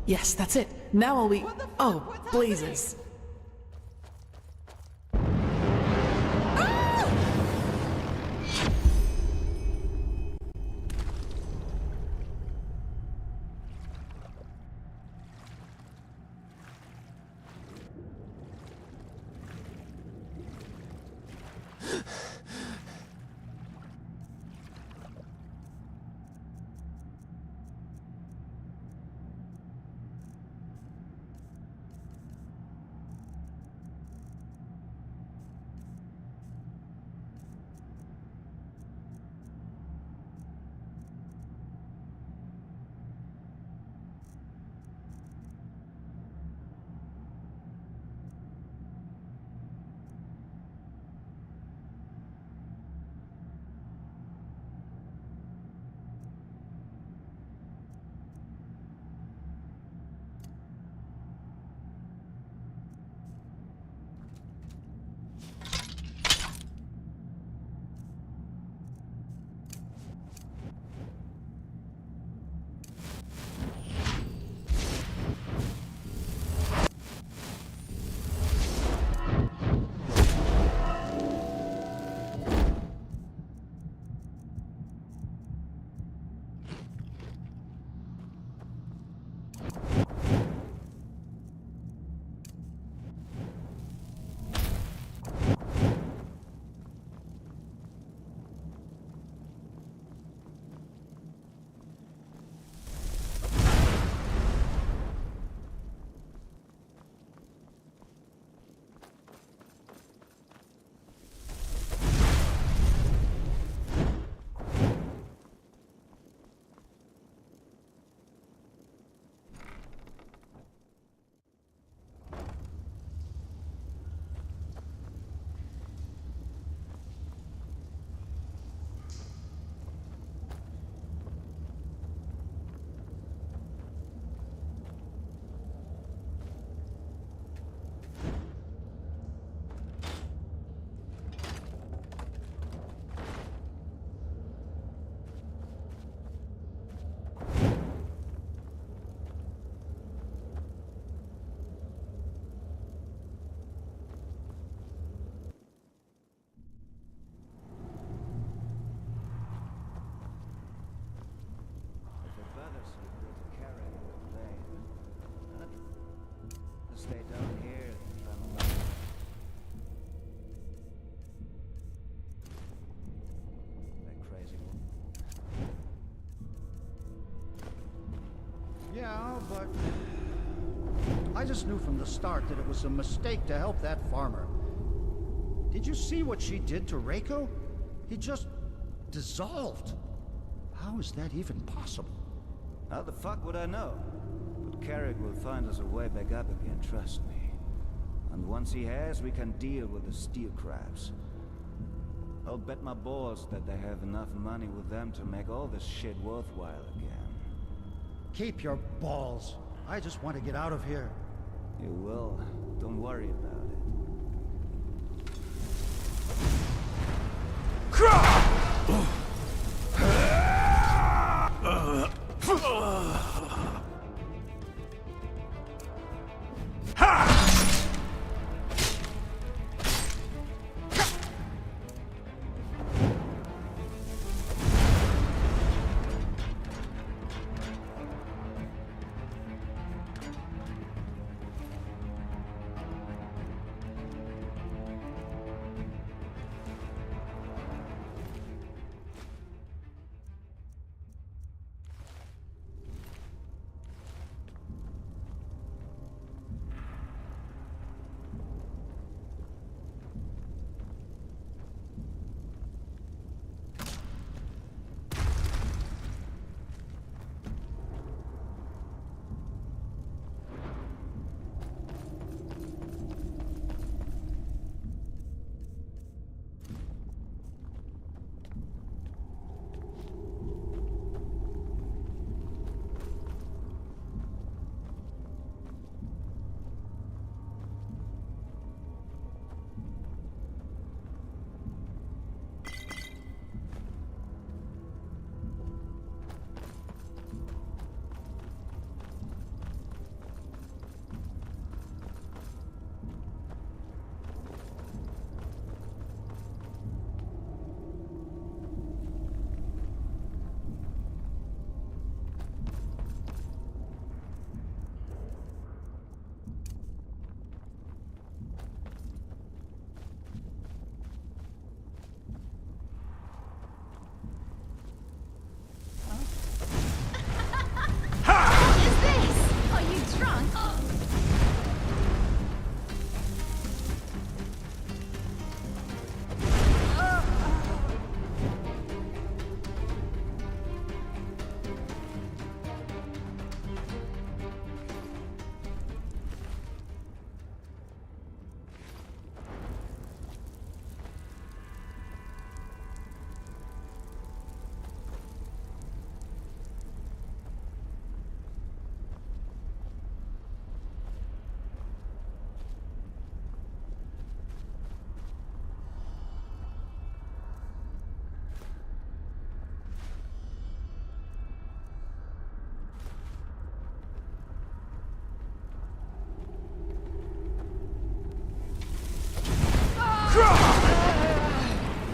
Yes, that's it. Now all we... Oh, blazes. Stay down here and try my luck. That crazy woman. Yeah, but I just knew from the start that it was a mistake to help that farmer. Did you see what she did to Reiko? He just dissolved. How is that even possible? How the fuck would I know? But Carrick will find us a way back up again, trust me. And once he has, we can deal with the steel crabs. I'll bet my balls that they have enough money with them to make all this shit worthwhile again. Keep your balls. I just want to get out of here. You will. Don't worry about it.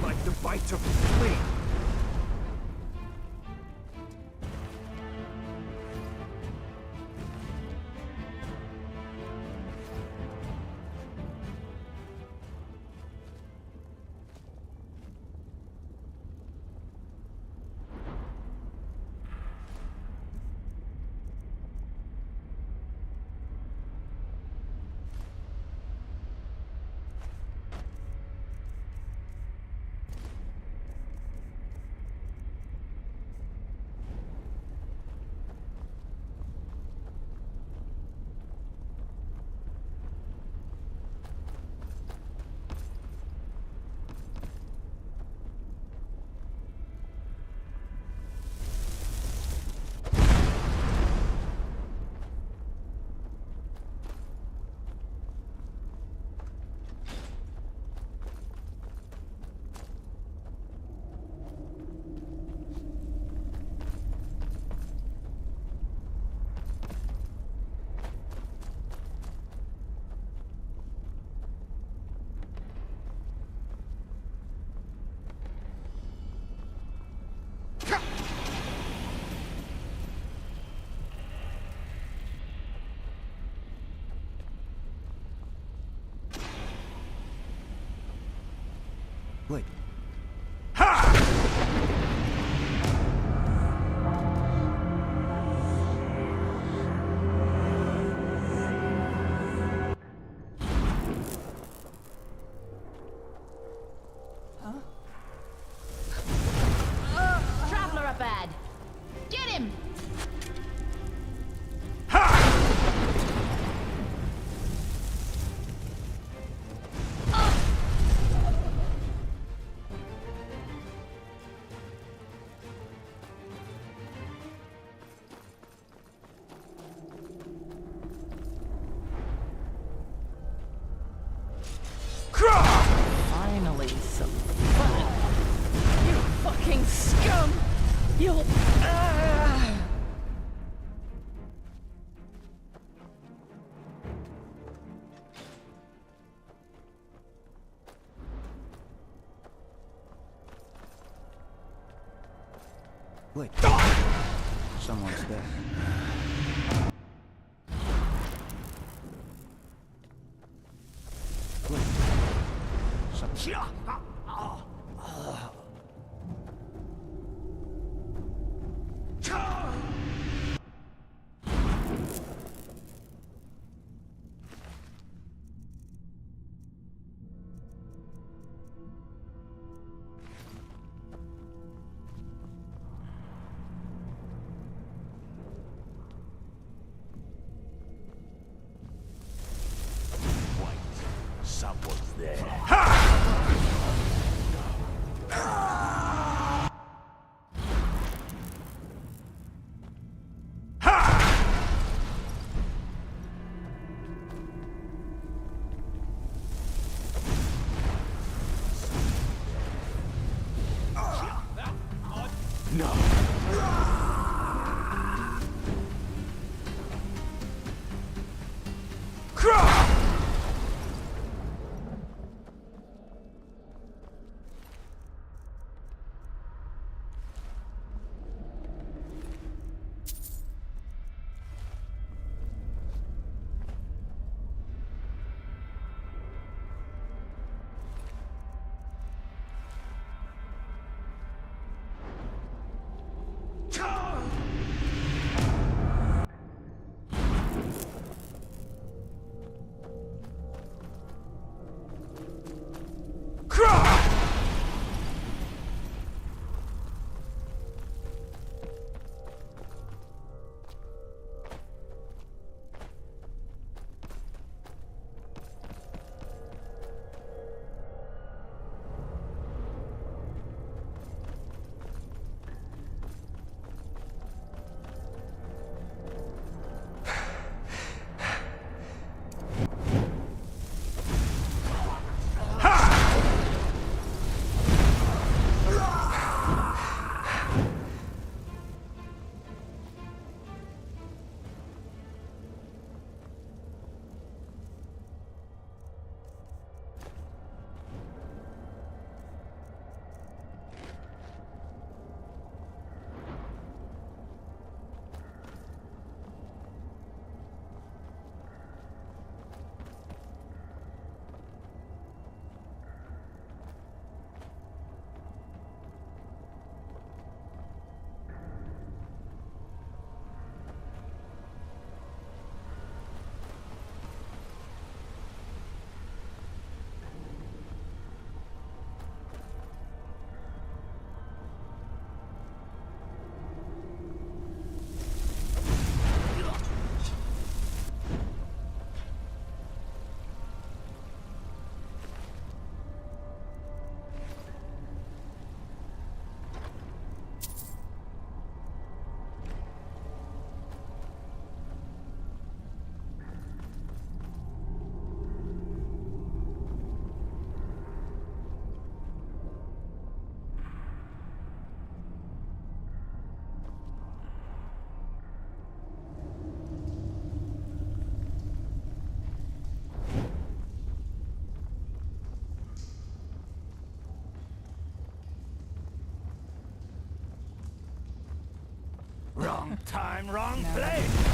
Like the bite of a flea. Wait. Traveler up bad. Get him! Finally, some fun. You fucking scum! You'll... Wait. Someone's there. Wait. Someone's there. No. time, wrong No. place.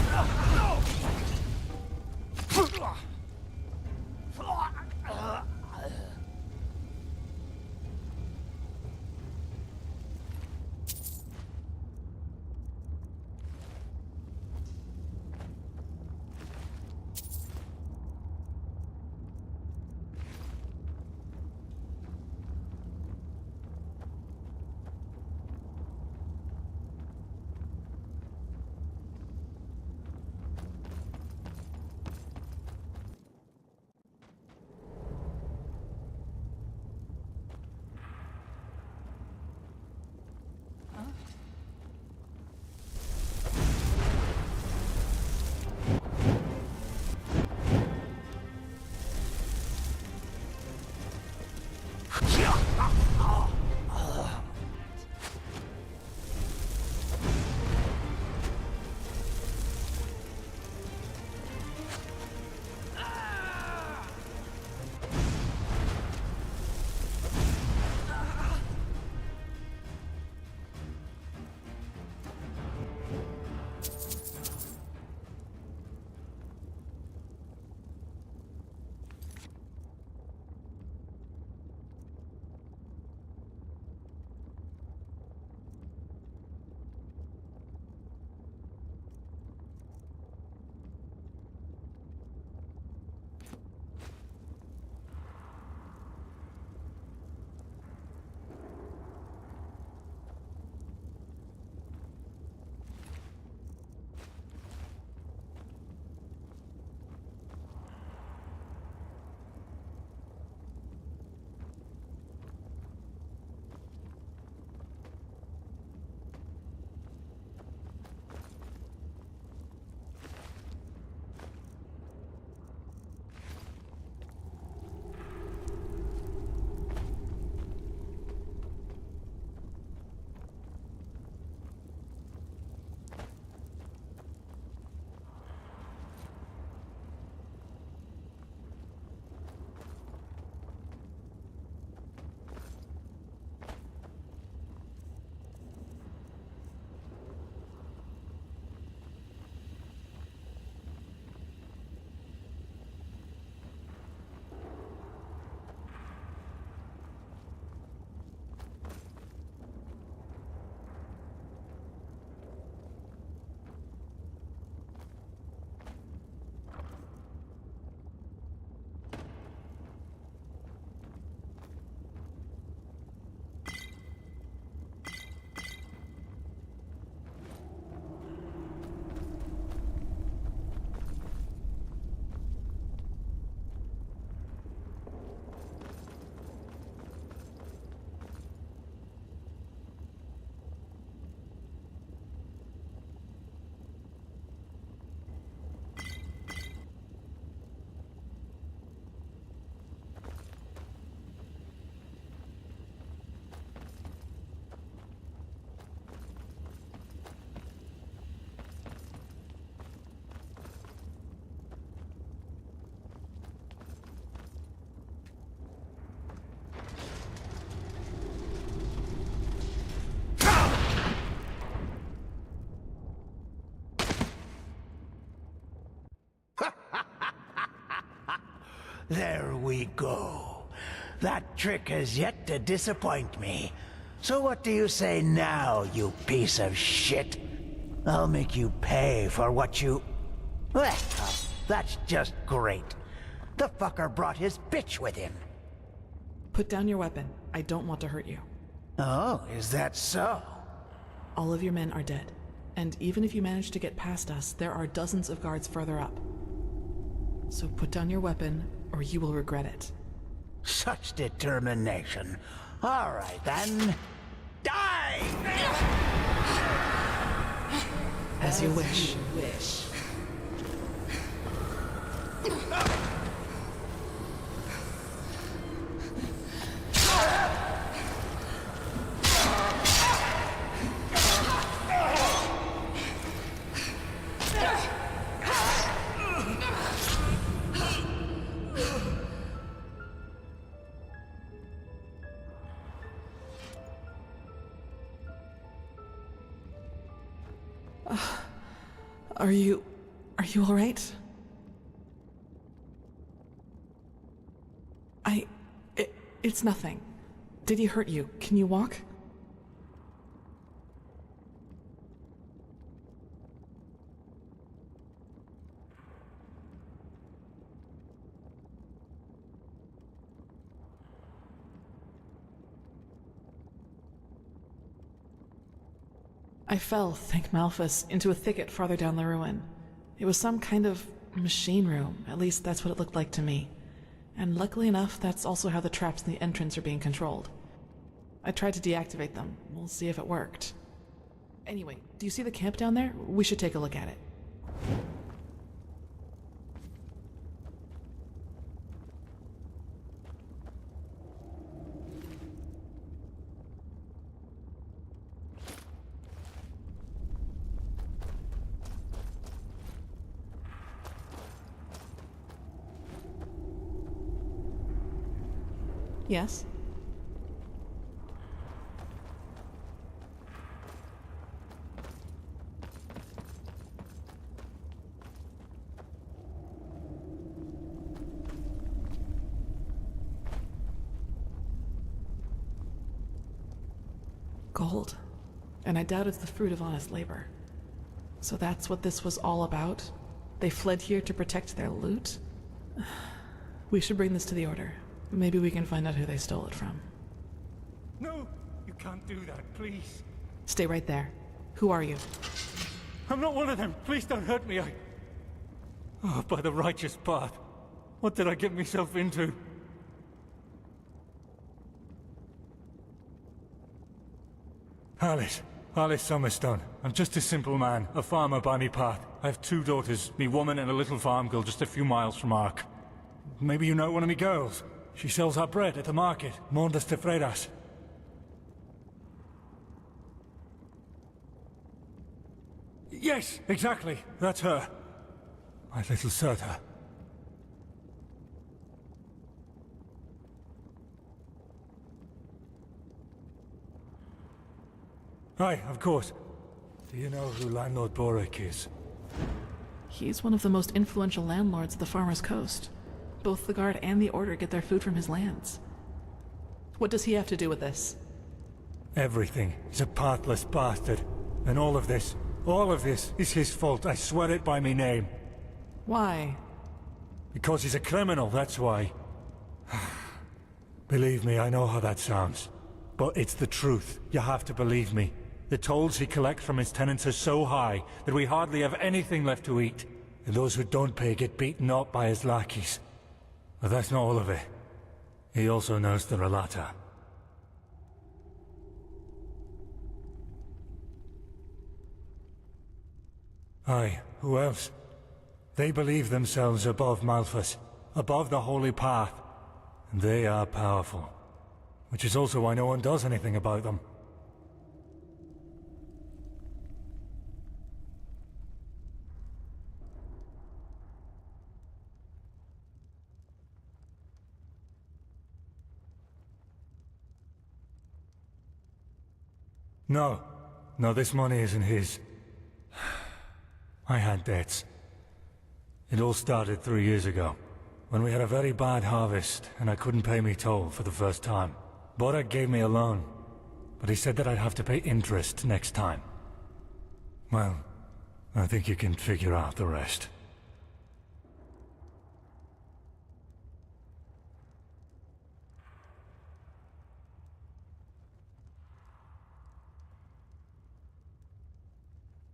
There we go. That trick has yet to disappoint me. So what do you say now, you piece of shit? I'll make you pay for what you... Well, that's just great. The fucker brought his bitch with him. Put down your weapon. I don't want to hurt you. Oh, is that so? All of your men are dead. And even if you manage to get past us, there are dozens of guards further up. So put down your weapon, or you will regret it. Such determination. All right, then. Die! As you wish. Ugh. Are you all right? It's nothing. Did he hurt you? Can you walk? I fell, thank Malphus, into a thicket farther down the ruin. It was some kind of machine room, at least that's what it looked like to me. And luckily enough, that's also how the traps in the entrance are being controlled. I tried to deactivate them. We'll see if it worked. Anyway, do you see the camp down there? We should take a look at it. Yes? Gold. And I doubt it's the fruit of honest labor. So that's what this was all about? They fled here to protect their loot? We should bring this to the Order. Maybe we can find out who they stole it from. No, you can't do that, please. Stay right there. Who are you? I'm not one of them. Please don't hurt me. Oh, by the righteous path. What did I get myself into? Alice Summerstone. I'm just a simple man, a farmer by me path. I have 2 daughters, me woman and a little farm girl just a few miles from Ark. Maybe you know one of me girls. She sells our bread at the market, Mondas de Freiras. Yes, exactly. That's her. My little Serta. Aye, of course. Do you know who Landlord Boric is? He's one of the most influential landlords of the Farmer's Coast. Both the Guard and the Order get their food from his lands. What does he have to do with this? Everything. He's a pathless bastard. And all of this is his fault. I swear it by me name. Why? Because he's a criminal, that's why. Believe me, I know how that sounds. But it's the truth. You have to believe me. The tolls he collects from his tenants are so high that we hardly have anything left to eat. And those who don't pay get beaten up by his lackeys. But that's not all of it. He also knows the Relata. Aye, who else? They believe themselves above Malphus, above the Holy Path. And they are powerful. Which is also why no one does anything about them. No, this money isn't his. I had debts. It all started 3 years ago, when we had a very bad harvest and I couldn't pay me toll for the first time. Bora gave me a loan, but he said that I'd have to pay interest next time. Well, I think you can figure out the rest.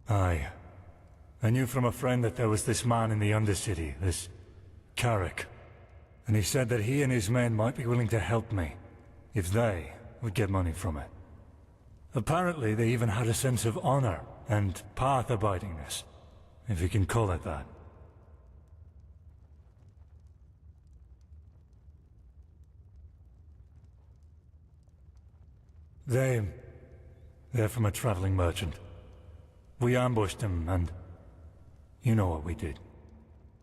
Aye. I knew from a friend that there was this man in the Undercity, this Carrick. And he said that he and his men might be willing to help me, if they would get money from it. Apparently they even had a sense of honor and path-abidingness, if you can call it that. They're from a traveling merchant. We ambushed him, and you know what we did.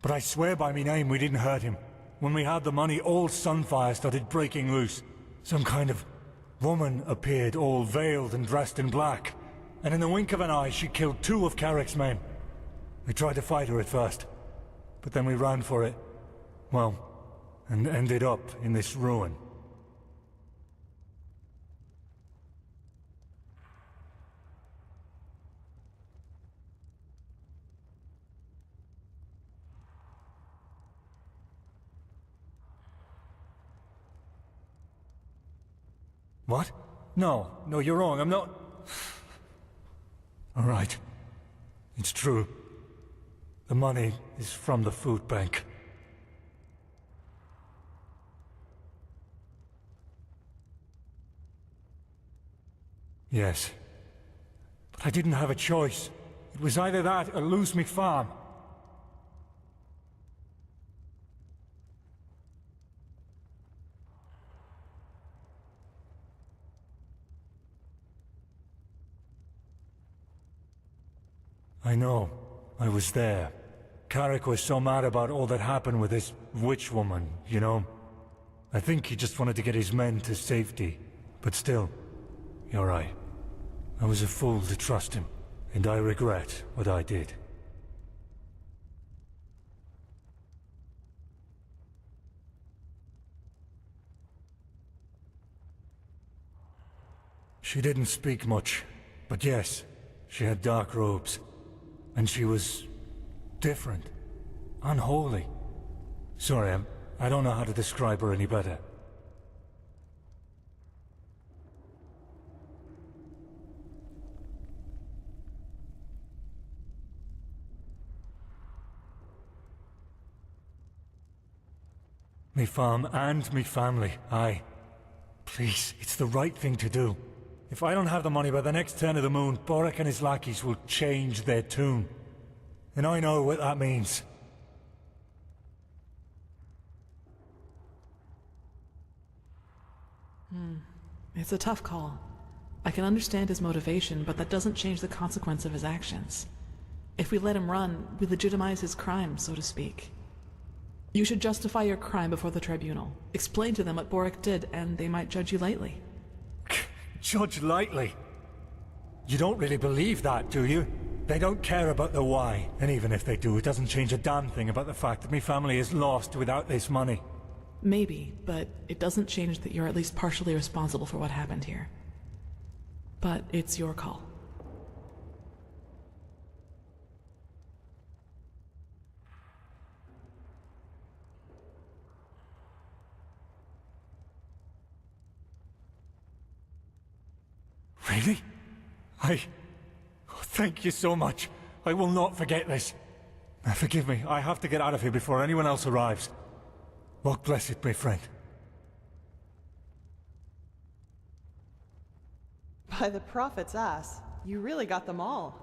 But I swear by me name we didn't hurt him. When we had the money, all Sunfire started breaking loose. Some kind of woman appeared, all veiled and dressed in black. And in the wink of an eye, she killed 2 of Carrick's men. We tried to fight her at first, but then we ran for it. Well, and ended up in this ruin. What? No, you're wrong, I'm not... All right. It's true. The money is from the food bank. Yes. But I didn't have a choice. It was either that or lose me farm. I know. I was there. Carrick was so mad about all that happened with this witch woman, you know? I think he just wanted to get his men to safety. But still, you're right. I was a fool to trust him, and I regret what I did. She didn't speak much, but yes, she had dark robes. And she was... different. Unholy. Sorry, I don't know how to describe her any better. Me farm and me family, aye. Please, it's the right thing to do. If I don't have the money by the next turn of the moon, Boric and his lackeys will change their tune. And I know what that means. It's a tough call. I can understand his motivation, but that doesn't change the consequence of his actions. If we let him run, we legitimize his crime, so to speak. You should justify your crime before the tribunal. Explain to them what Boric did, and they might judge you lightly. Judge lightly? You don't really believe that, do you? They don't care about the why, and even if they do, it doesn't change a damn thing about the fact that me family is lost without this money. Maybe, but it doesn't change that you're at least partially responsible for what happened here. But it's your call. Really? Oh, thank you so much. I will not forget this. Now, forgive me, I have to get out of here before anyone else arrives. Lord bless it, my friend. By the prophet's ass, you really got them all.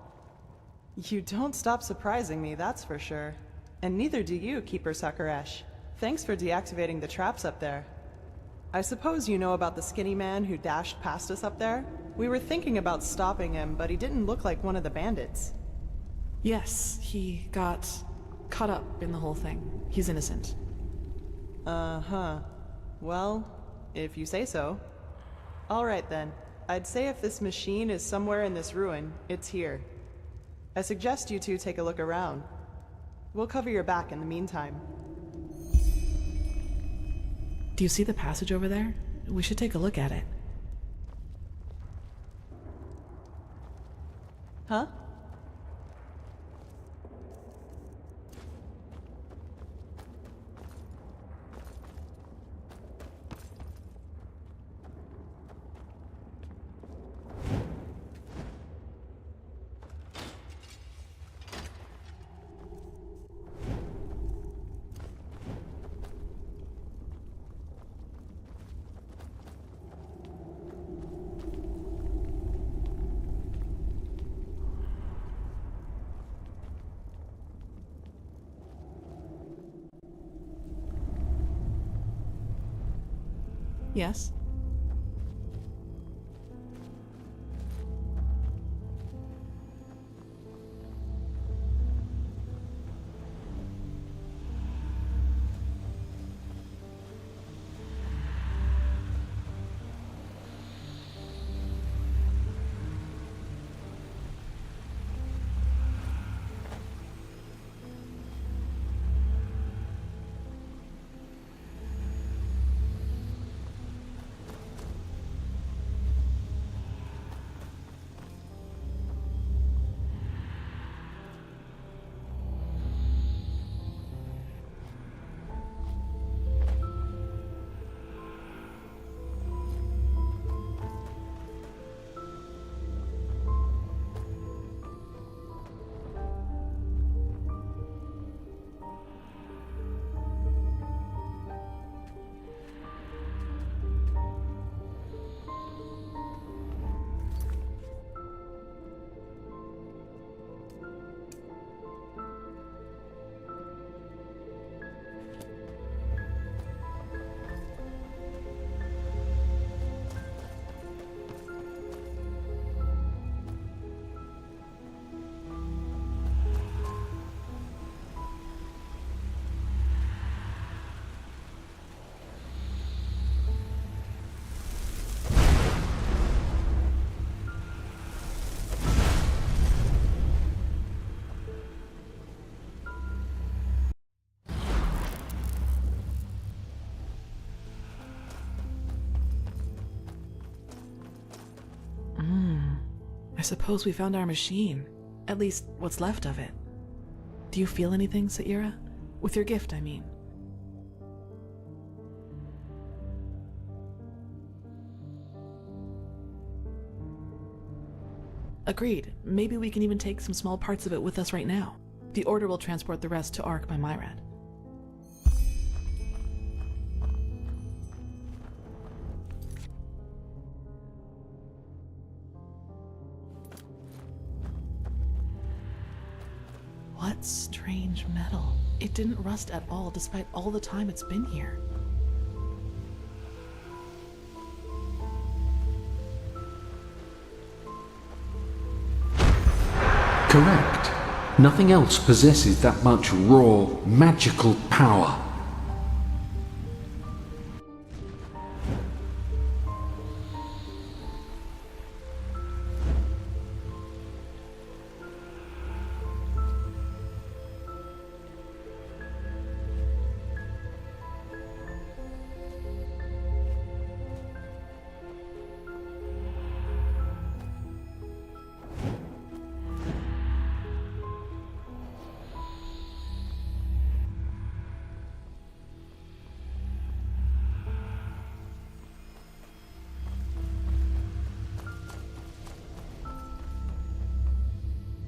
You don't stop surprising me, that's for sure. And neither do you, Keeper Sakaresh. Thanks for deactivating the traps up there. I suppose you know about the skinny man who dashed past us up there? We were thinking about stopping him, but he didn't look like one of the bandits. Yes, he got caught up in the whole thing. He's innocent. Uh-huh. Well, if you say so. Alright then. I'd say if this machine is somewhere in this ruin, it's here. I suggest you two take a look around. We'll cover your back in the meantime. Do you see the passage over there? We should take a look at it. Huh? Yes? I suppose we found our machine. At least, what's left of it. Do you feel anything, Saira? With your gift, I mean. Agreed. Maybe we can even take some small parts of it with us right now. The Order will transport the rest to Ark by Myrad. What strange metal. It didn't rust at all despite all the time it's been here. Correct. Nothing else possesses that much raw, magical power.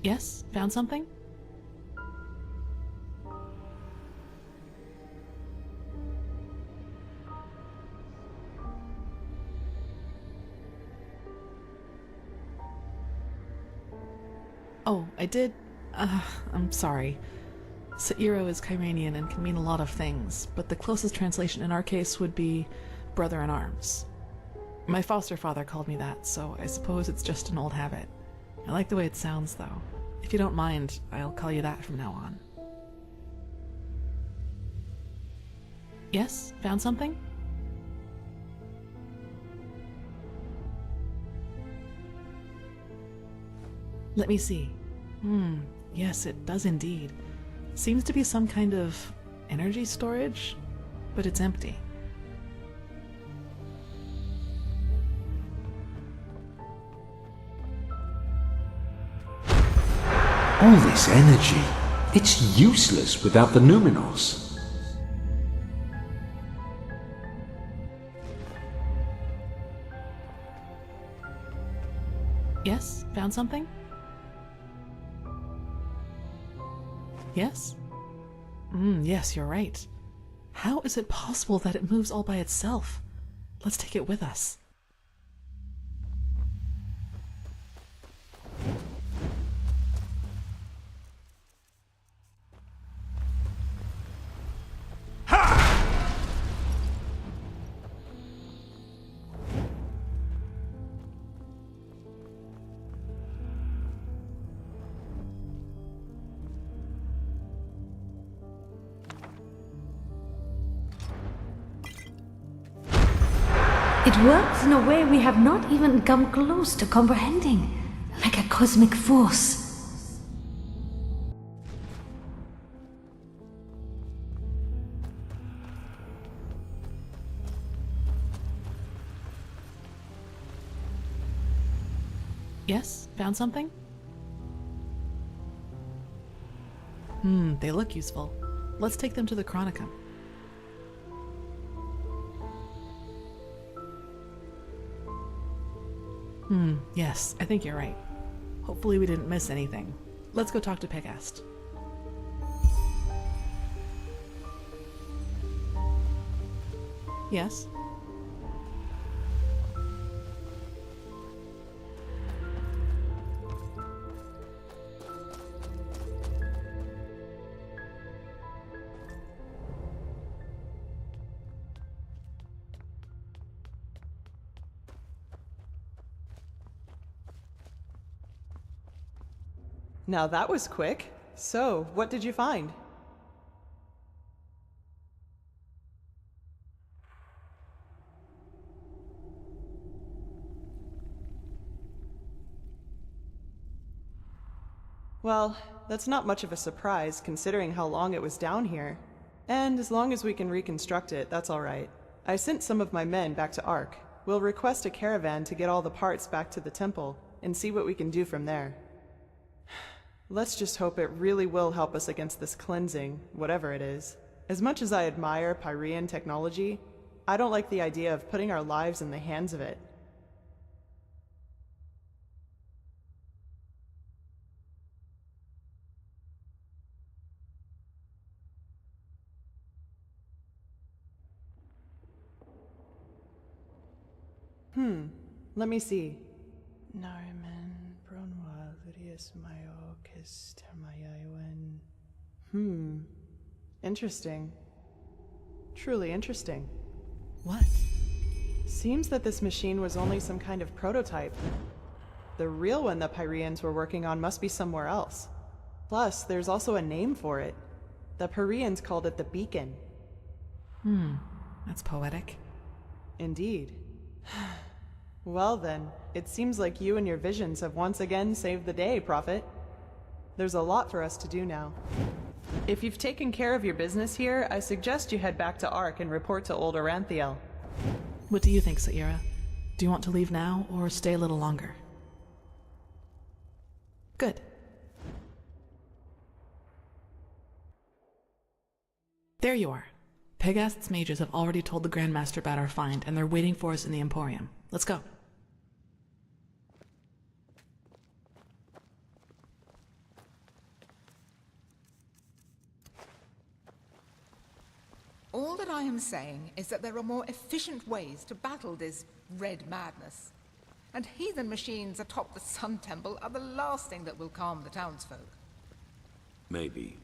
Yes? Found something? Oh, I did? I'm sorry. Sairo is Kyranian and can mean a lot of things, but the closest translation in our case would be brother in arms. My foster father called me that, so I suppose it's just an old habit. I like the way it sounds, though. If you don't mind, I'll call you that from now on. Yes? Found something? Let me see. Yes, it does indeed. Seems to be some kind of energy storage, but it's empty. All this energy, it's useless without the Numinos. Yes? Found something? Yes? Yes, you're right. How is it possible that it moves all by itself? Let's take it with us. It works in a way we have not even come close to comprehending, like a cosmic force. Yes? Found something? They look useful. Let's take them to the Chronicum. Yes, I think you're right. Hopefully we didn't miss anything. Let's go talk to Pegast. Yes? Now that was quick. So, what did you find? Well, that's not much of a surprise considering how long it was down here. And as long as we can reconstruct it, that's alright. I sent some of my men back to Ark. We'll request a caravan to get all the parts back to the temple. and see what we can do from there. Let's just hope it really will help us against this cleansing, whatever it is. As much as I admire Pyrean technology, I don't like the idea of putting our lives in the hands of it. Let me see. Nariman, Bronwa, Lydius, Myokis, Termayaiwen. Interesting. Truly interesting. What? Seems that this machine was only some kind of prototype. The real one the Pyreans were working on must be somewhere else. Plus, there's also a name for it. The Pyreans called it the Beacon. That's poetic. Indeed. Well then, it seems like you and your visions have once again saved the day, Prophet. There's a lot for us to do now. If you've taken care of your business here, I suggest you head back to Ark and report to Old Aranthiel. What do you think, Saira? Do you want to leave now or stay a little longer? Good. There you are. Pegast's mages have already told the Grandmaster about our find, and they're waiting for us in the Emporium. Let's go. All that I am saying is that there are more efficient ways to battle this red madness. And heathen machines atop the Sun Temple are the last thing that will calm the townsfolk. Maybe.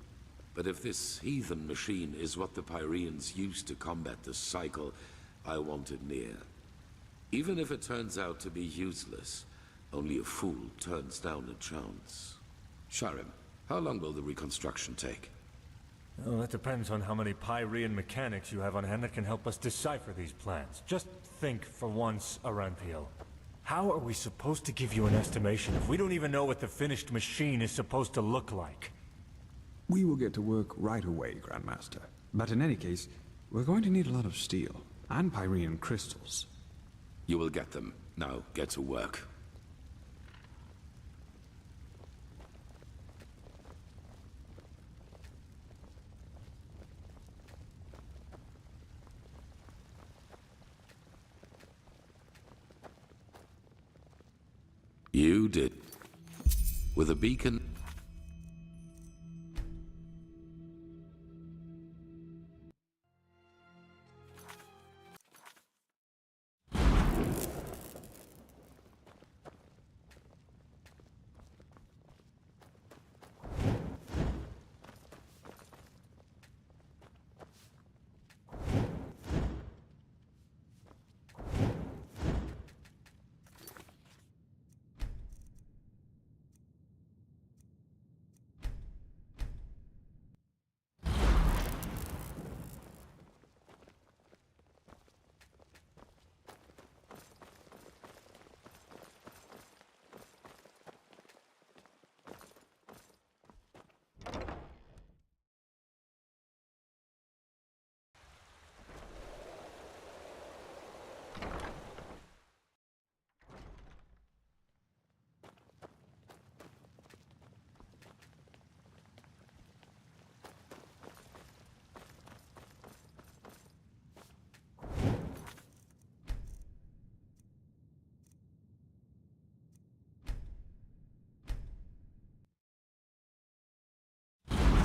But if this heathen machine is what the Pyreans used to combat the cycle, I want it near. Even if it turns out to be useless, only a fool turns down a chance. Sharim, how long will the reconstruction take? Well, that depends on how many Pyrean mechanics you have on hand that can help us decipher these plans. Just think for once, Aranthiel. How are we supposed to give you an estimation if we don't even know what the finished machine is supposed to look like? We will get to work right away, Grandmaster. But in any case, we're going to need a lot of steel and Pyrean crystals. You will get them. Now, get to work. You did. With a beacon...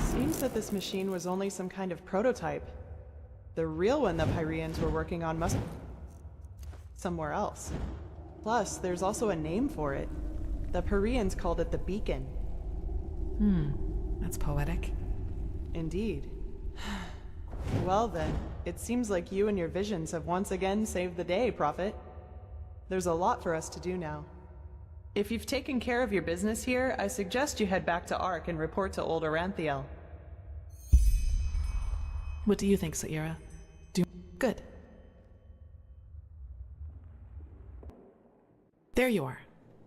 Seems that this machine was only some kind of prototype. The real one the Pyreans were working on must be somewhere else. Plus, there's also a name for it. The Pyreans called it the Beacon. That's poetic. Indeed. Well then, it seems like you and your visions have once again saved the day, Prophet. There's a lot for us to do now. If you've taken care of your business here, I suggest you head back to Ark and report to Old Aranthiel. What do you think, Saira? Good. There you are.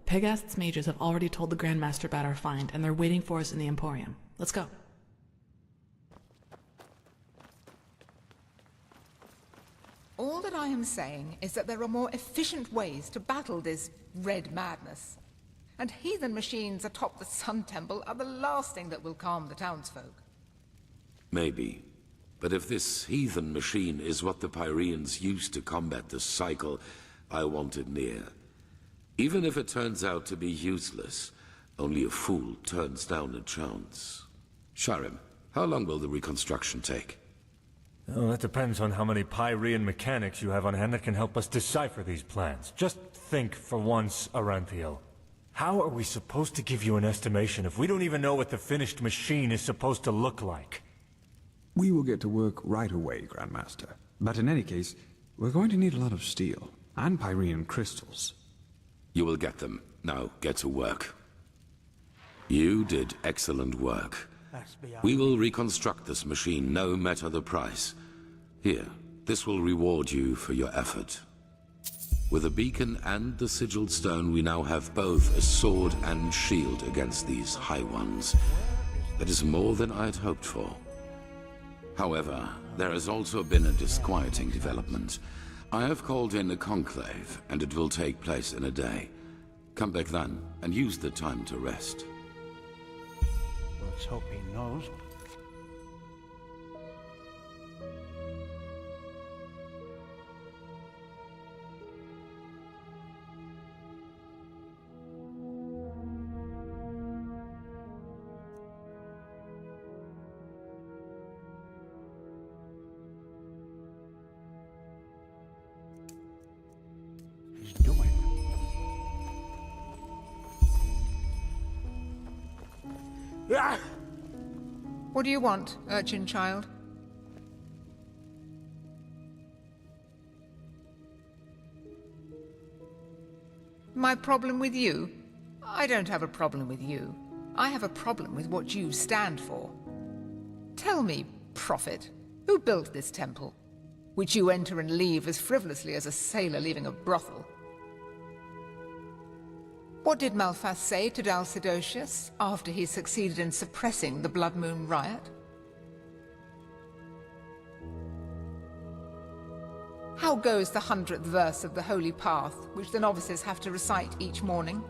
Pegast's mages have already told the Grandmaster about our find, and they're waiting for us in the Emporium. Let's go. All that I am saying is that there are more efficient ways to battle this red madness. And heathen machines atop the Sun Temple are the last thing that will calm the townsfolk. Maybe. But if this heathen machine is what the Pyreans used to combat the cycle, I want it near. Even if it turns out to be useless, only a fool turns down a chance. Sharim, how long will the reconstruction take? Oh, that depends on how many Pyrean mechanics you have on hand that can help us decipher these plans. Just think for once, Aranthiel. How are we supposed to give you an estimation if we don't even know what the finished machine is supposed to look like? We will get to work right away, Grandmaster. But in any case, we're going to need a lot of steel and Pyrean crystals. You will get them. Now, get to work. You did excellent work. We will reconstruct this machine, no matter the price. Here, this will reward you for your effort. With the beacon and the sigilled stone, we now have both a sword and shield against these High Ones. That is more than I had hoped for. However, there has also been a disquieting development. I have called in a conclave, and it will take place in a day. Come back then, and use the time to rest. Let's hope he knows. He's doing. What do you want, urchin child? My problem with you? I don't have a problem with you. I have a problem with what you stand for. Tell me, prophet, who built this temple, which you enter and leave as frivolously as a sailor leaving a brothel? What did Malphas say to Dal Sidocius after he succeeded in suppressing the Blood Moon riot? How goes the 100th verse of the Holy Path, which the novices have to recite each morning?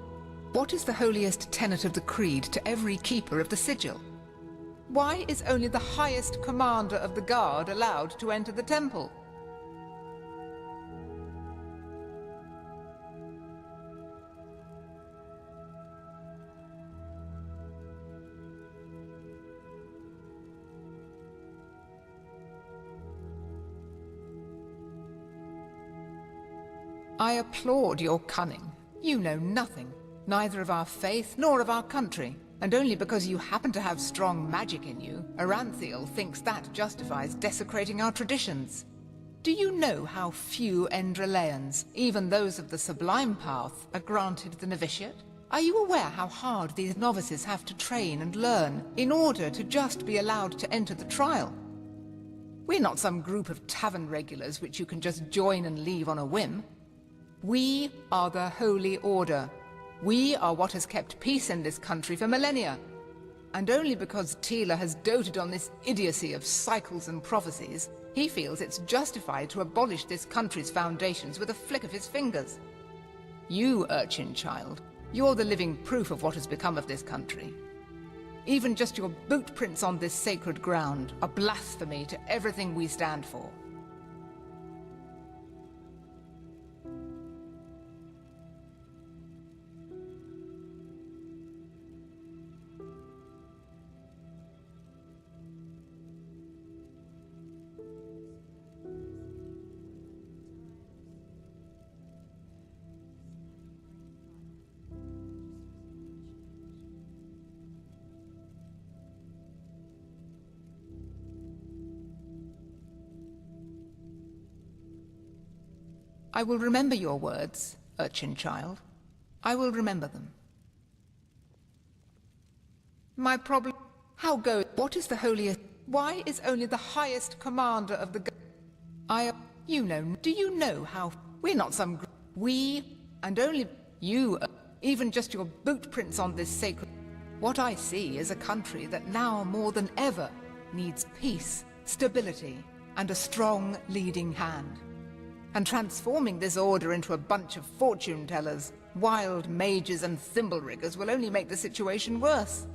What is the holiest tenet of the Creed to every keeper of the sigil? Why is only the highest commander of the guard allowed to enter the temple? I applaud your cunning. You know nothing, neither of our faith nor of our country. And only because you happen to have strong magic in you, Aranthiel thinks that justifies desecrating our traditions. Do you know how few Endraleans, even those of the Sublime Path, are granted the novitiate? Are you aware how hard these novices have to train and learn in order to just be allowed to enter the trial? We're not some group of tavern regulars which you can just join and leave on a whim. We are the Holy Order. We are what has kept peace in this country for millennia. And only because Tila has doted on this idiocy of cycles and prophecies, he feels it's justified to abolish this country's foundations with a flick of his fingers. You, urchin child, you're the living proof of what has become of this country. Even just your boot prints on this sacred ground are blasphemy to everything we stand for. I will remember your words, urchin child. I will remember them. My problem... How goes... What is the holiest... Why is only the highest commander of the... You know... Do you know how... We're not some... We... And only... You... Even just your boot prints on this sacred... What I see is a country that now more than ever needs peace, stability, and a strong leading hand. and transforming this order into a bunch of fortune-tellers, wild mages and thimble-riggers will only make the situation worse.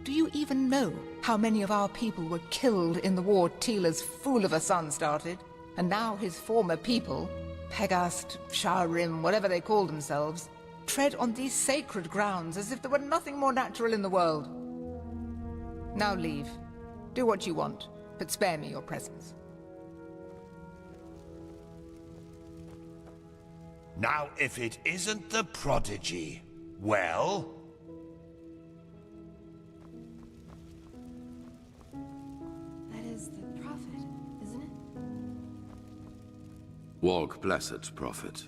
Do you even know how many of our people were killed in the war Tila's fool of a son started? And now his former people, Pegast, Sharim, whatever they call themselves, tread on these sacred grounds as if there were nothing more natural in the world. Now leave. Do what you want, but spare me your presence. Now, if it isn't the prodigy, well... That is the prophet, isn't it? Walk blessed, prophet.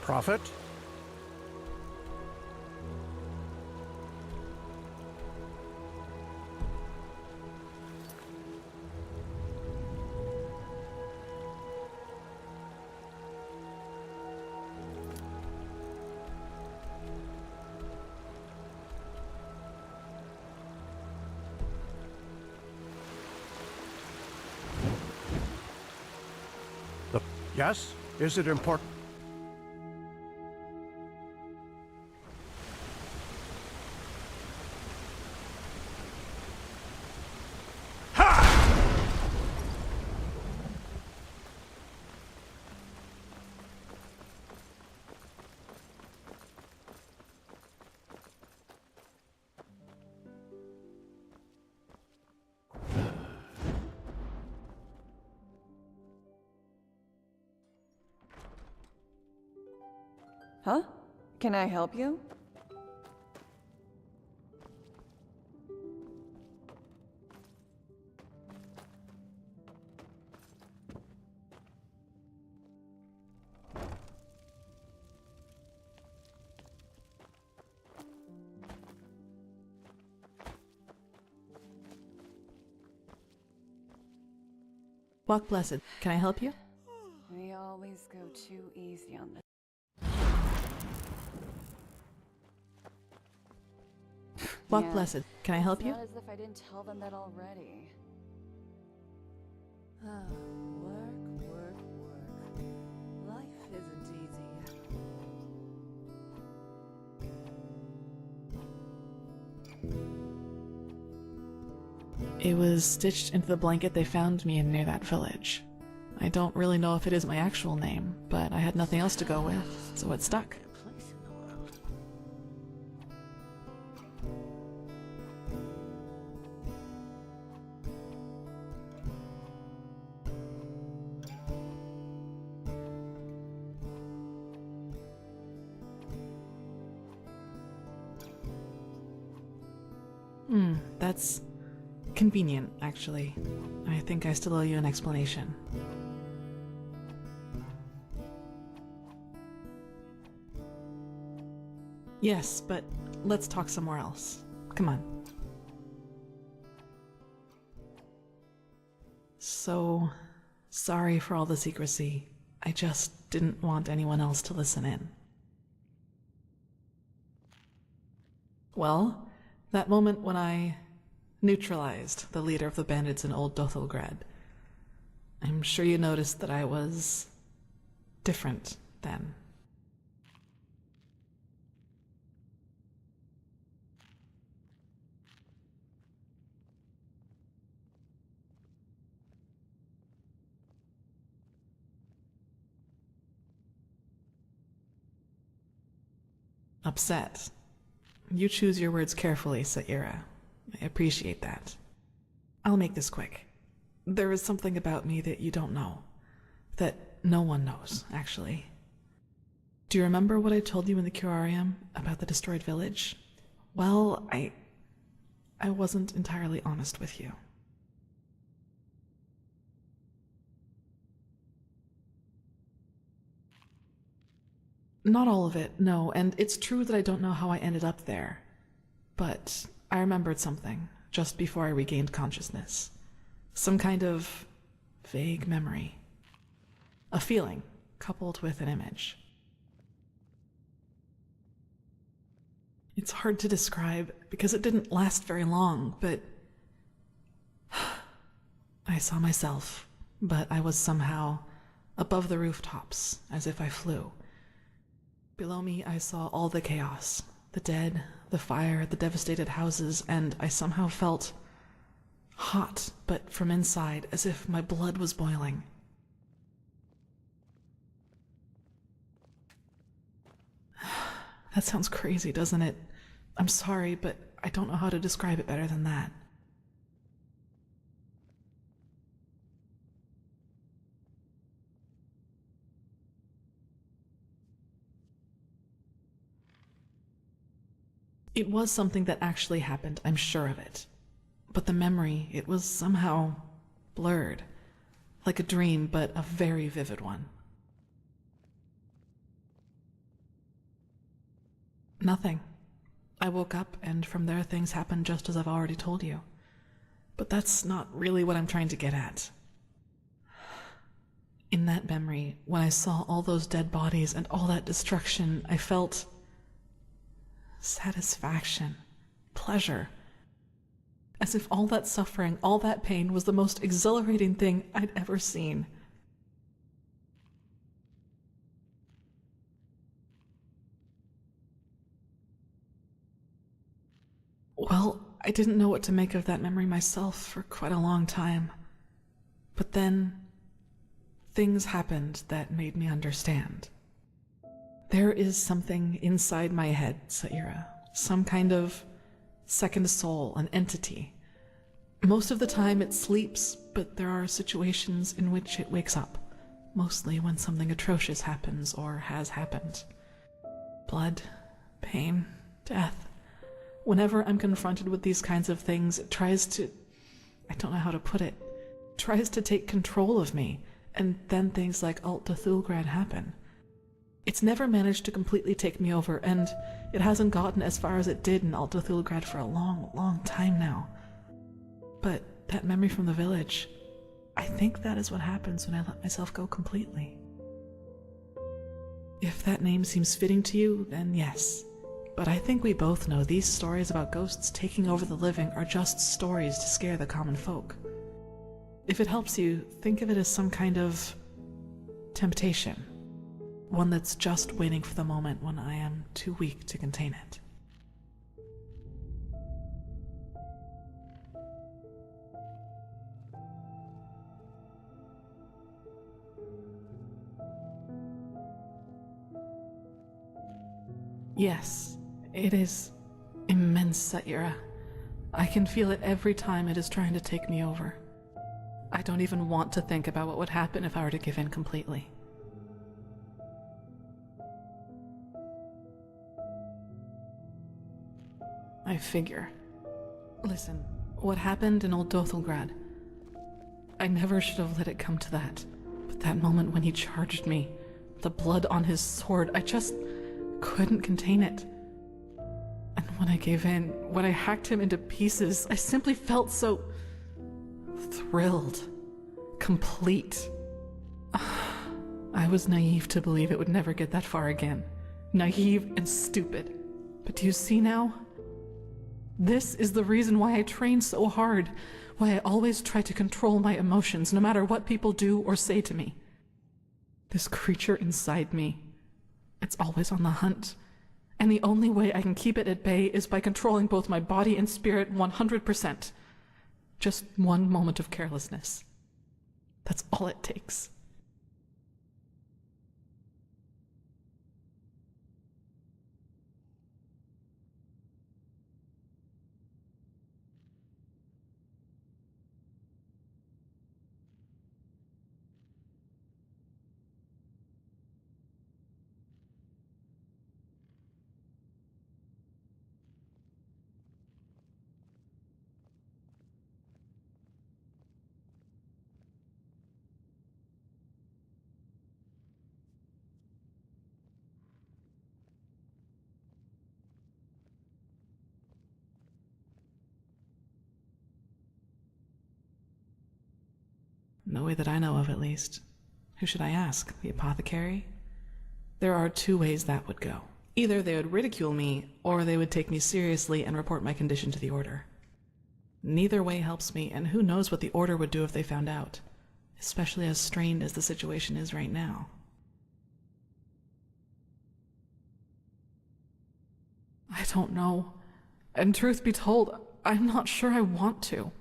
Prophet? Yes? Is it important? Huh? Can I help you? Walk blessed. Can I help you? We always go too easy on the... Walk blessed. Can I help you? It's not as if I didn't tell them that already. Work, work, work. Life isn't easy. It was stitched into the blanket they found me in near that village. I don't really know if it is my actual name, but I had nothing else to go with, so it stuck. That's convenient, actually. I think I still owe you an explanation. Yes, but let's talk somewhere else. Come on. So, sorry for all the secrecy. I just didn't want anyone else to listen in. Well, that moment when I neutralized the leader of the bandits in Old Dothelgrad, I'm sure you noticed that I was different then. Upset. You choose your words carefully, Saira. I appreciate that. I'll make this quick. There is something about me that you don't know. That no one knows, actually. Do you remember what I told you in the curarium about the destroyed village? Well, I wasn't entirely honest with you. Not all of it, no, and it's true that I don't know how I ended up there. But I remembered something just before I regained consciousness. Some kind of vague memory. A feeling coupled with an image. It's hard to describe because it didn't last very long, but I saw myself, but I was somehow above the rooftops, as if I flew. Below me, I saw all the chaos, the dead, the fire, the devastated houses, and I somehow felt hot, but from inside, as if my blood was boiling. That sounds crazy, doesn't it? I'm sorry, but I don't know how to describe it better than that. It was something that actually happened, I'm sure of it. But the memory, it was somehow blurred. Like a dream, but a very vivid one. Nothing. I woke up, and from there things happened just as I've already told you. But that's not really what I'm trying to get at. In that memory, when I saw all those dead bodies and all that destruction, I felt satisfaction, pleasure. As if all that suffering, all that pain was the most exhilarating thing I'd ever seen. Well, I didn't know what to make of that memory myself for quite a long time. But then, things happened that made me understand. There is something inside my head, Saira. Some kind of second soul, an entity. Most of the time it sleeps, but there are situations in which it wakes up. Mostly when something atrocious happens or has happened. Blood, pain, death. Whenever I'm confronted with these kinds of things, it tries to... I don't know how to put it. Tries to take control of me, and then things like Alt Cthulgrad happen. It's never managed to completely take me over, and it hasn't gotten as far as it did in Alt Cthulgrad for a long, long time now. But that memory from the village, I think that is what happens when I let myself go completely. If that name seems fitting to you, then yes. But I think we both know these stories about ghosts taking over the living are just stories to scare the common folk. If it helps you, think of it as some kind of temptation. One that's just waiting for the moment when I am too weak to contain it. Yes, it is immense, Saira. I can feel it every time it is trying to take me over. I don't even want to think about what would happen if I were to give in completely. I figure. Listen, what happened in Old Dothelgrad, I never should have let it come to that. But that moment when he charged me, the blood on his sword, I just couldn't contain it. And when I gave in, when I hacked him into pieces, I simply felt so thrilled, complete. I was naive to believe it would never get that far again. Naive and stupid. But do you see now? This is the reason why I train so hard, why I always try to control my emotions, no matter what people do or say to me. This creature inside me, it's always on the hunt. And the only way I can keep it at bay is by controlling both my body and spirit 100%. Just one moment of carelessness. That's all it takes. No way that I know of, at least. Who should I ask? The apothecary? There are two ways that would go. Either they would ridicule me, or they would take me seriously and report my condition to the Order. Neither way helps me, and who knows what the Order would do if they found out, especially as strained as the situation is right now. I don't know. And truth be told, I'm not sure I want to.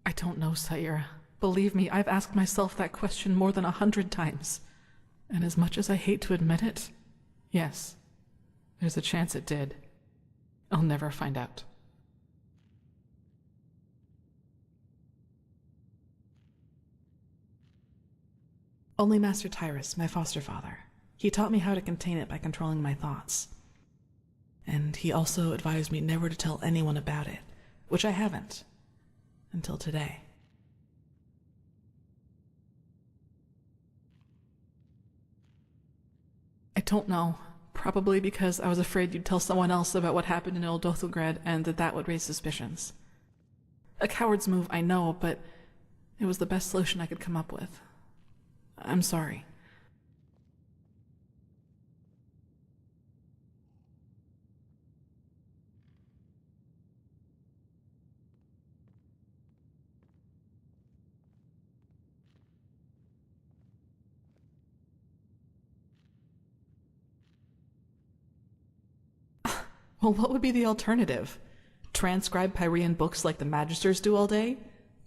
I don't know, Saira. Believe me, I've asked myself that question more than 100 times. And as much as I hate to admit it, yes, there's a chance it did. I'll never find out. Only Master Tyrus, my foster father. He taught me how to contain it by controlling my thoughts. And he also advised me never to tell anyone about it, which I haven't. Until today. I don't know. Probably because I was afraid you'd tell someone else about what happened in Old Dothelgrad and that would raise suspicions. A coward's move, I know, but it was the best solution I could come up with. I'm sorry. Well, what would be the alternative? Transcribe Pyrean books like the Magisters do all day?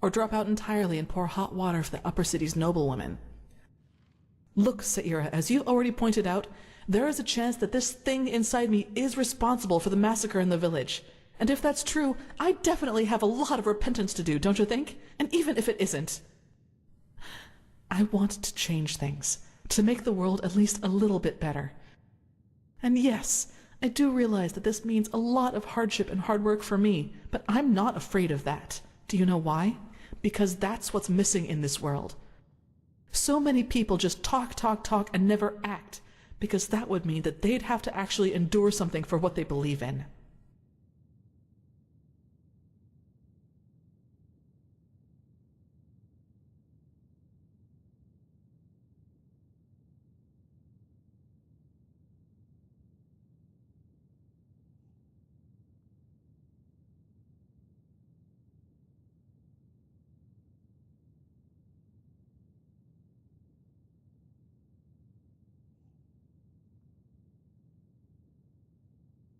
Or drop out entirely and pour hot water for the upper city's noblewomen? Look, Saira, as you already pointed out, there is a chance that this thing inside me is responsible for the massacre in the village. And if that's true, I definitely have a lot of repentance to do, don't you think? And even if it isn't, I want to change things, to make the world at least a little bit better. And yes, I do realize that this means a lot of hardship and hard work for me, but I'm not afraid of that. Do you know why? Because that's what's missing in this world. So many people just talk, and never act, because that would mean that they'd have to actually endure something for what they believe in.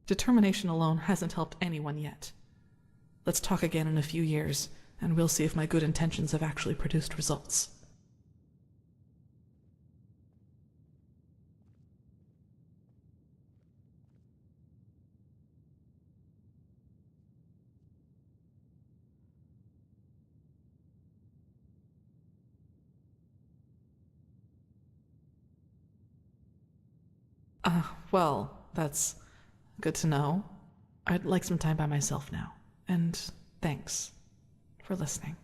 Determination alone hasn't helped anyone yet. Let's talk again in a few years, and we'll see if my good intentions have actually produced results. Well, that's good to know. I'd like some time by myself now. And thanks for listening.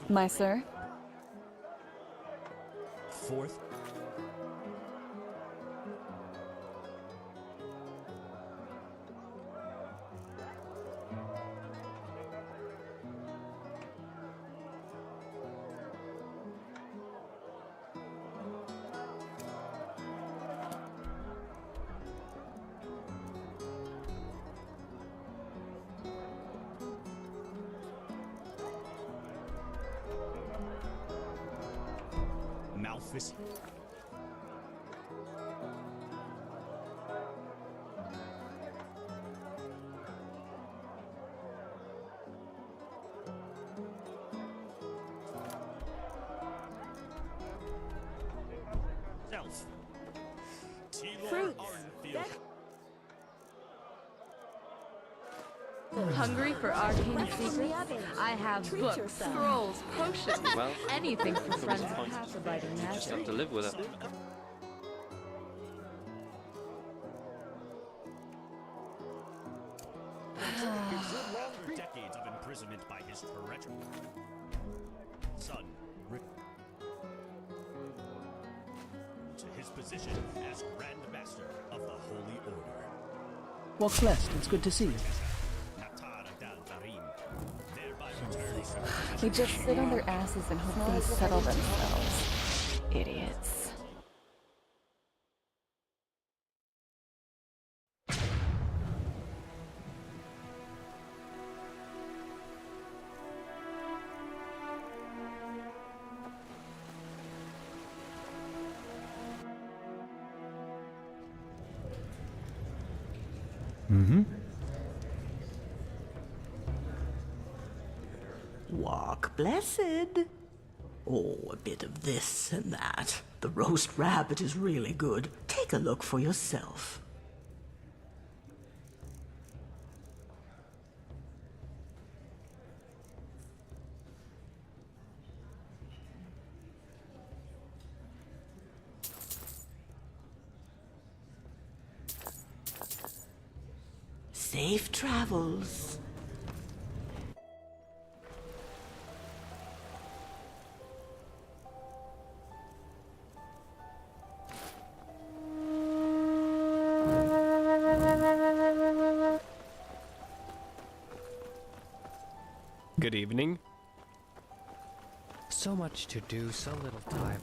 My sir? Fourth. Malphus. Self. Fruits. Hungry for arcane secrets? I have books, scrolls, potions, Well, anything for there was friends a of point. half a bite of You just have magic. to live with it. After decades of imprisonment by his treachery, son to his position as Grand Master of the Holy Order. Well, Celeste, it's good to see you. They just sit on their asses and hope things settle themselves. Idiots. Mm-hmm. Walk blessed. Oh, a bit of this and that. The roast rabbit is really good. Take a look for yourself. Safe travels. Good evening. So much to do, so little time.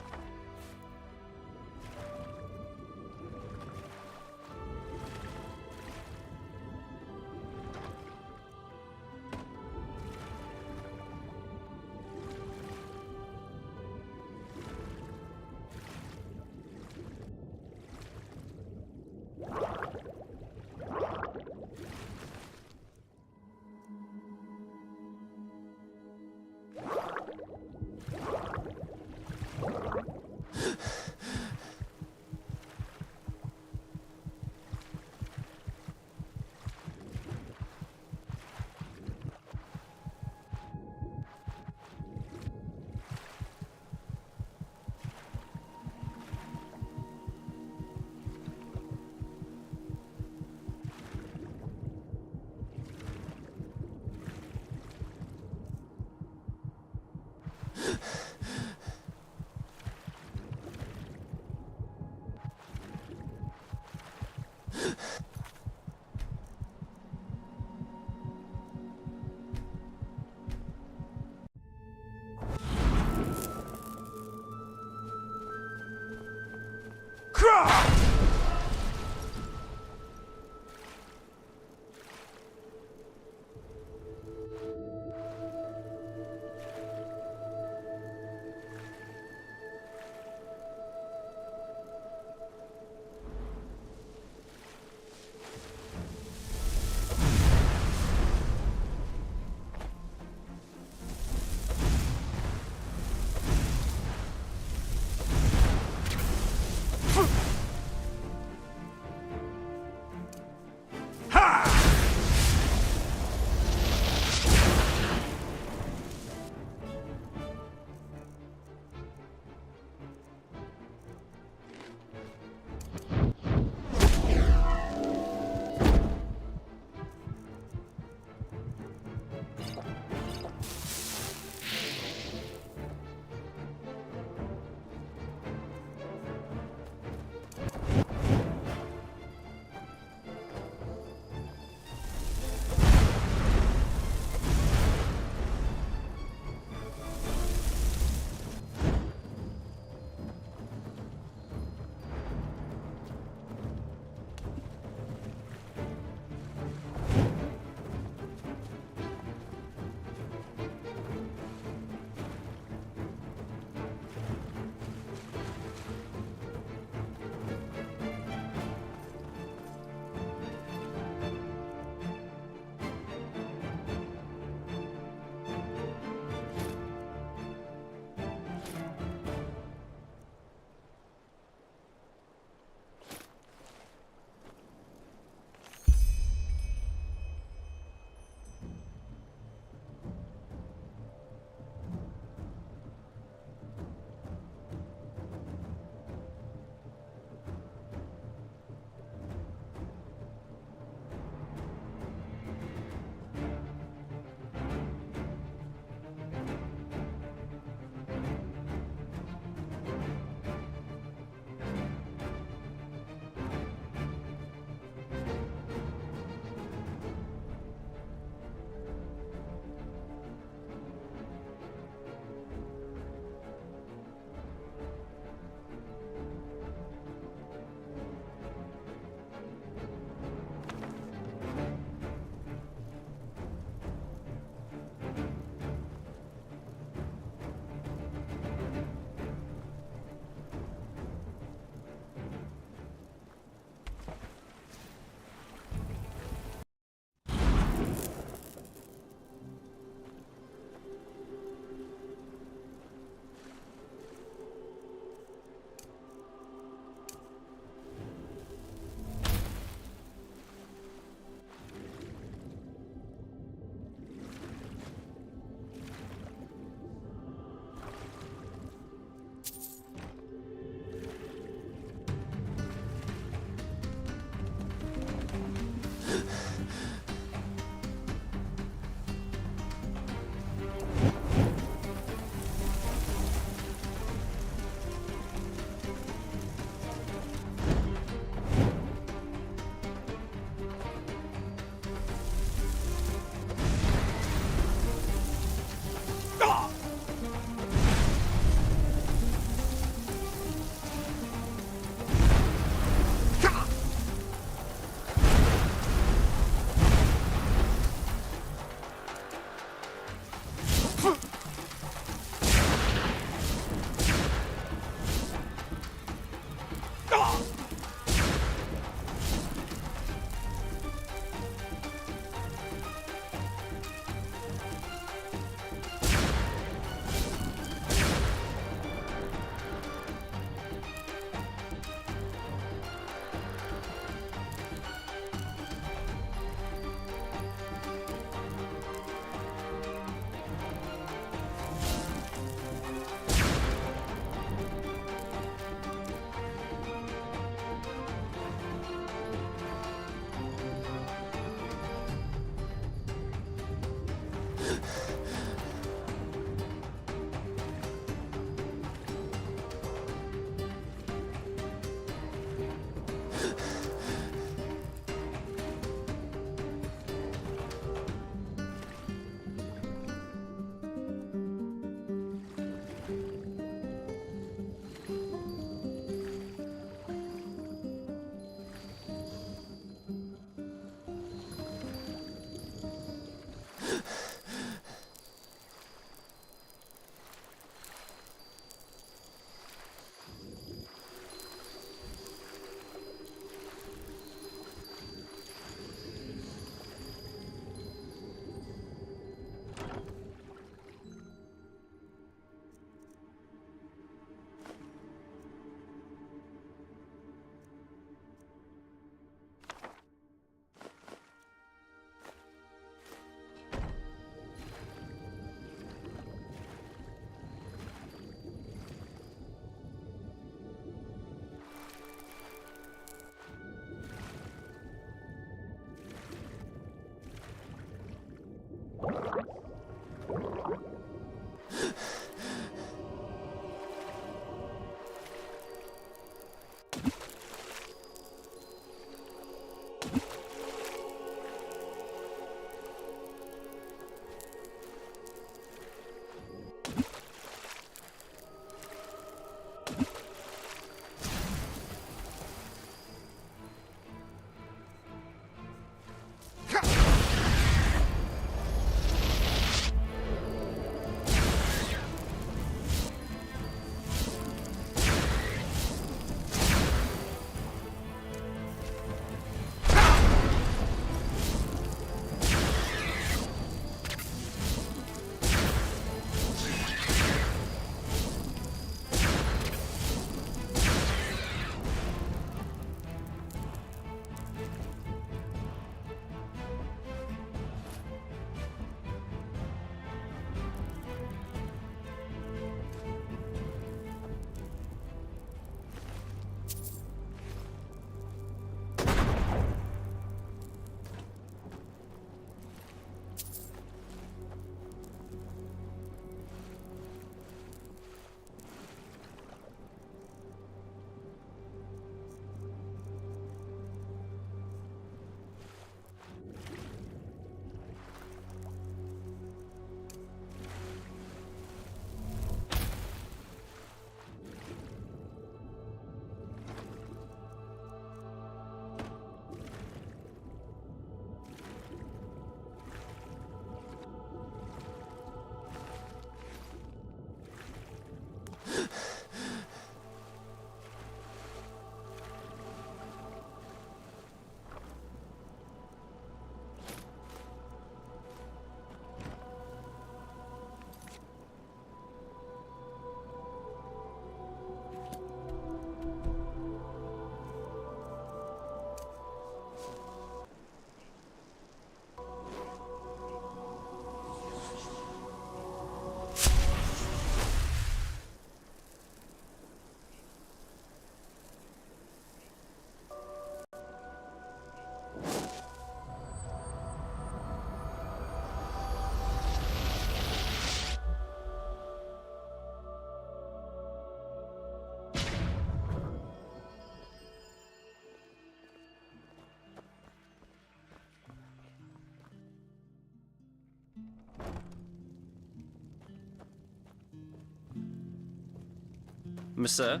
Monsieur?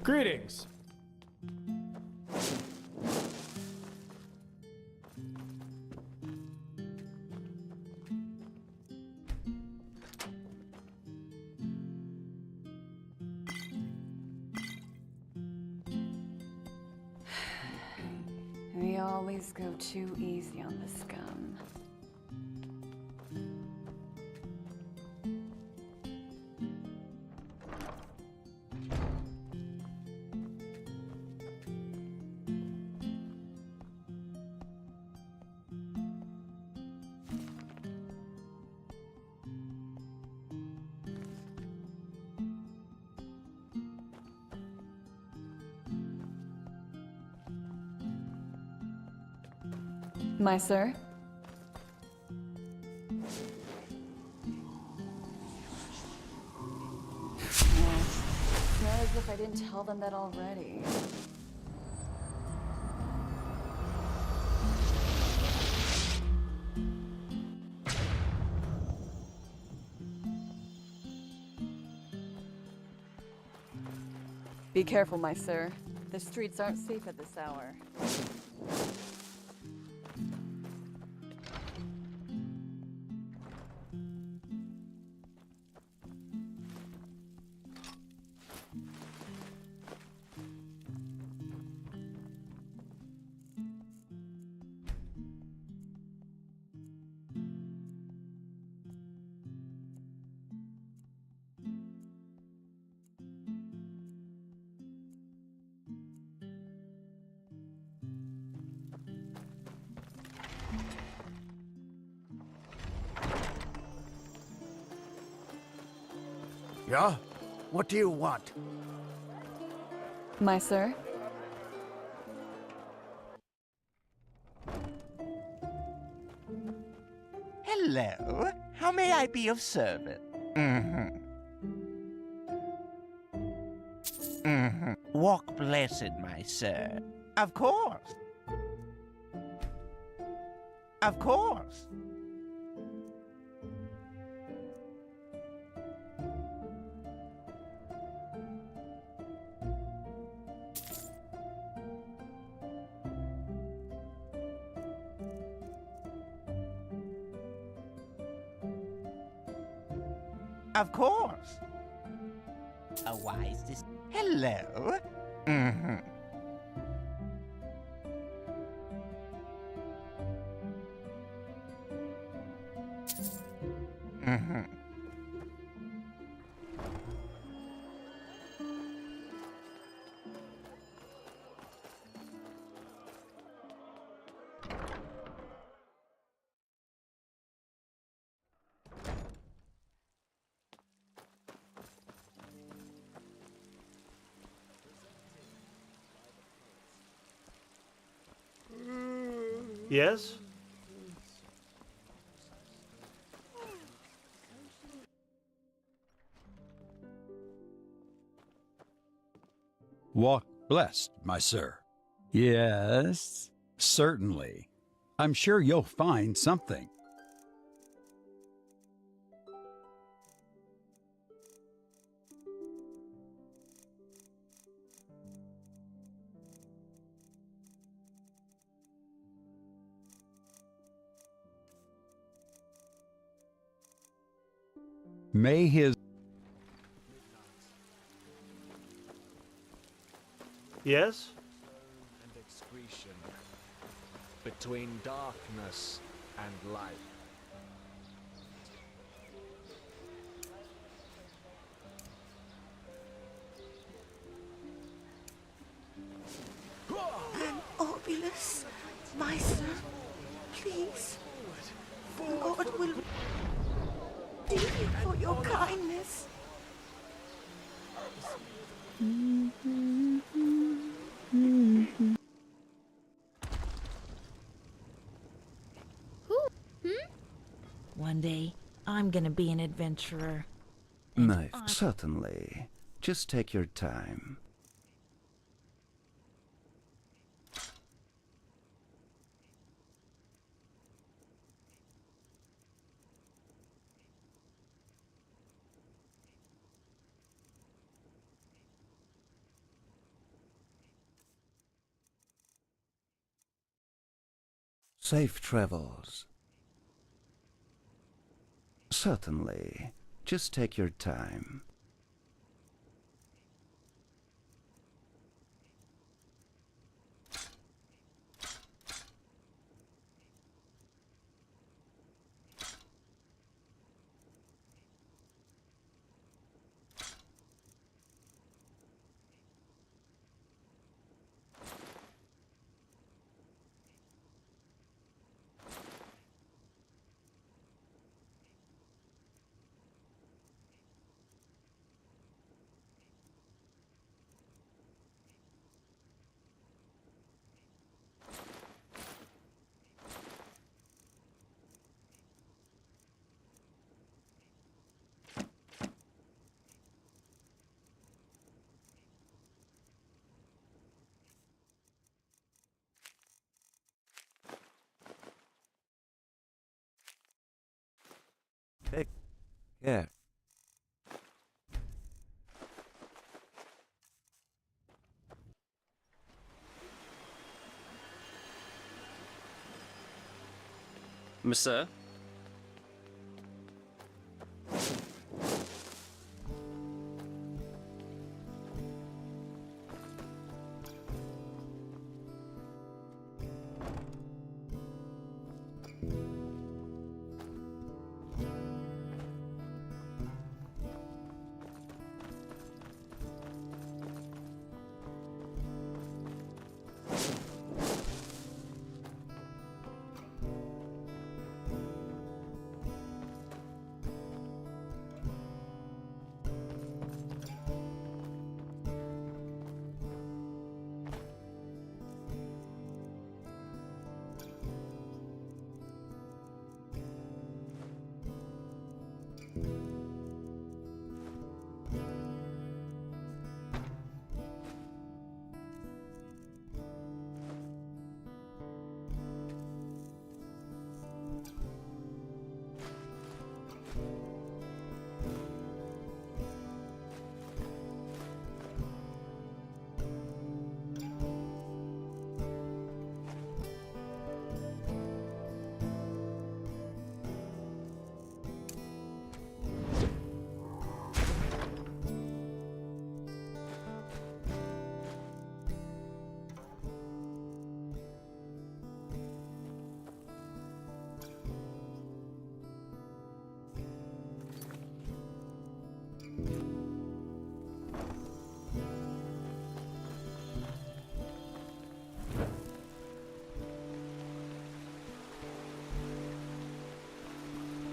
Greetings. We always go too easy on the scum. My sir? It's not as if I didn't tell them that already. Be careful, my sir. The streets aren't safe at this hour. Yeah? What do you want? My sir? Hello. How may I be of service? Walk blessed, my sir. Of course. Of course. Of course. A wise Hello. Yes? Walk blessed, my sir. Yes, certainly. I'm sure you'll find something. May his... Yes? And excretion between darkness and light. Orbulus, my sir, please. God will thank you for your kindness. One day, I'm gonna be an adventurer. Knife, certainly. Just take your time. Safe travels. Certainly. Just take your time. Take care. Monsieur?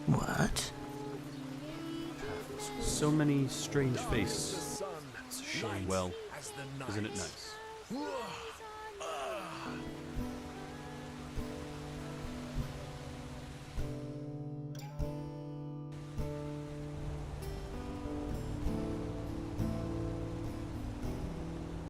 What? So many strange faces. Well, isn't it nice?